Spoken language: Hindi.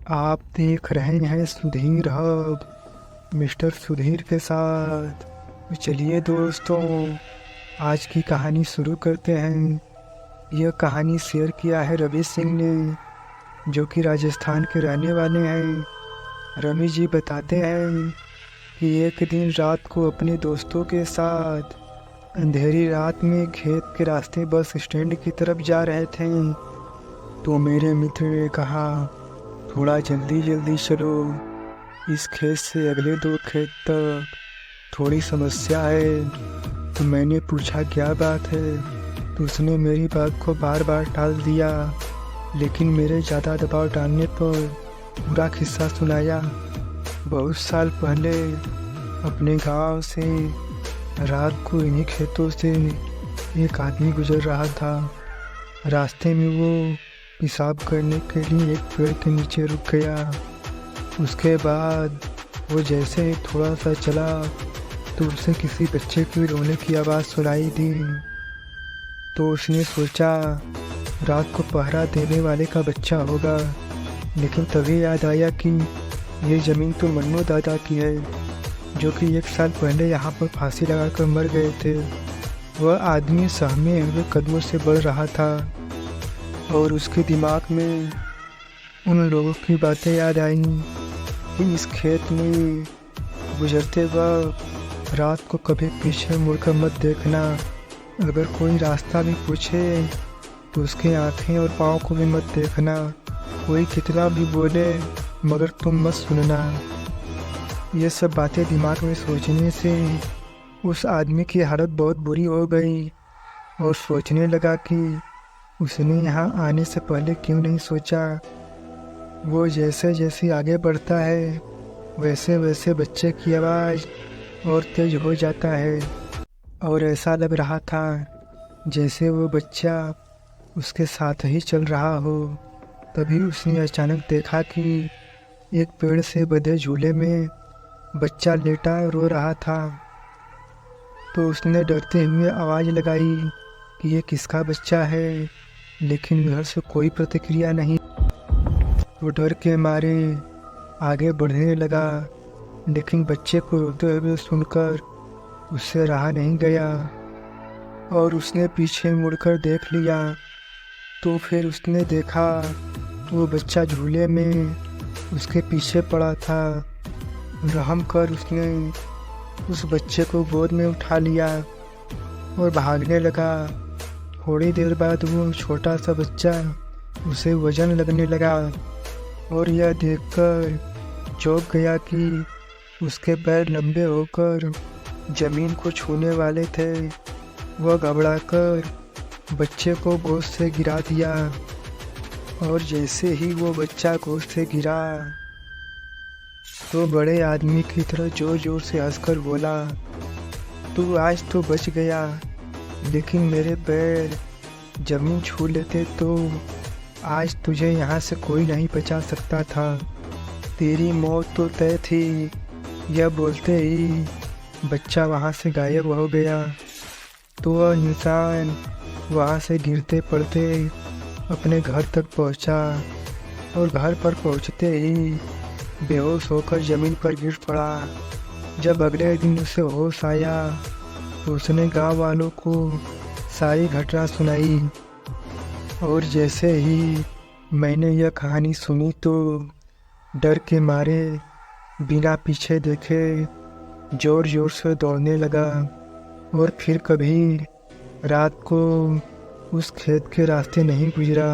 आप देख रहे हैं सुधीर हब, मिस्टर सुधीर के साथ। तो चलिए दोस्तों, आज की कहानी शुरू करते हैं। यह कहानी शेयर किया है रवि सिंह ने, जो कि राजस्थान के रहने वाले हैं। रवि जी बताते हैं कि एक दिन रात को अपने दोस्तों के साथ अंधेरी रात में खेत के रास्ते बस स्टैंड की तरफ जा रहे थे। तो मेरे मित्र ने कहा, थोड़ा जल्दी जल्दी चलो, इस खेत से अगले 2 खेत तक थोड़ी समस्या है। तो मैंने पूछा क्या बात है, तो उसने मेरी बात को बार बार टाल दिया, लेकिन मेरे ज़्यादा दबाव डालने पर पूरा किस्सा सुनाया। बहुत साल पहले अपने गांव से रात को इन्हीं खेतों से एक आदमी गुजर रहा था। रास्ते में वो पेशाब करने के लिए एक पेड़ के नीचे रुक गया। उसके बाद वो जैसे ही थोड़ा सा चला तो उसे किसी बच्चे की रोने की आवाज़ सुनाई दी। तो उसने सोचा रात को पहरा देने वाले का बच्चा होगा, लेकिन तभी याद आया कि ये ज़मीन तो मन्नू दादा की है, जो कि 1 साल पहले यहाँ पर फांसी लगाकर मर गए थे। वह आदमी सहमे हुए कदमों से बढ़ रहा था और उसके दिमाग में उन लोगों की बातें याद आई कि इस खेत में गुजरते वक्त रात को कभी पीछे मुड़कर मत देखना। अगर कोई रास्ता भी पूछे तो उसके आँखें और पाँव को भी मत देखना। कोई कितना भी बोले मगर तुम मत सुनना। ये सब बातें दिमाग में सोचने से उस आदमी की हालत बहुत बुरी हो गई और सोचने लगा कि उसने यहाँ आने से पहले क्यों नहीं सोचा। वो जैसे जैसे आगे बढ़ता है वैसे वैसे बच्चे की आवाज़ और तेज हो जाता है, और ऐसा लग रहा था जैसे वो बच्चा उसके साथ ही चल रहा हो। तभी उसने अचानक देखा कि एक पेड़ से बंधे झूले में बच्चा लेटा रो रहा था। तो उसने डरते हुए आवाज़ लगाई कि ये किसका बच्चा है, लेकिन घर से कोई प्रतिक्रिया नहीं। वो डर के मारे आगे बढ़ने लगा, लेकिन बच्चे को रोते हुए सुनकर उससे रहा नहीं गया और उसने पीछे मुड़कर देख लिया। तो फिर उसने देखा वो बच्चा झूले में उसके पीछे पड़ा था। रहम कर उसने उस बच्चे को गोद में उठा लिया और भागने लगा। थोड़ी देर बाद वो छोटा सा बच्चा उसे वजन लगने लगा और यह देखकर चौंक गया कि उसके पैर लंबे होकर जमीन को छूने वाले थे। वह घबराकर बच्चे को गोद से गिरा दिया और जैसे ही वो बच्चा गोद से गिरा तो बड़े आदमी की तरह जोर जोर से हंसकर बोला, तू आज तो बच गया, लेकिन मेरे पैर जमीन छू लेते तो आज तुझे यहाँ से कोई नहीं बचा सकता था। तेरी मौत तो तय थी। यह बोलते ही बच्चा वहाँ से गायब हो गया। तो वह इंसान वहाँ से गिरते पड़ते अपने घर तक पहुँचा और घर पर पहुँचते ही बेहोश होकर ज़मीन पर गिर पड़ा। जब अगले दिन उसे होश आया तो उसने गांव वालों को सारी घटना सुनाई। और जैसे ही मैंने यह कहानी सुनी तो डर के मारे बिना पीछे देखे जोर जोर से दौड़ने लगा और फिर कभी रात को उस खेत के रास्ते नहीं गुजरा।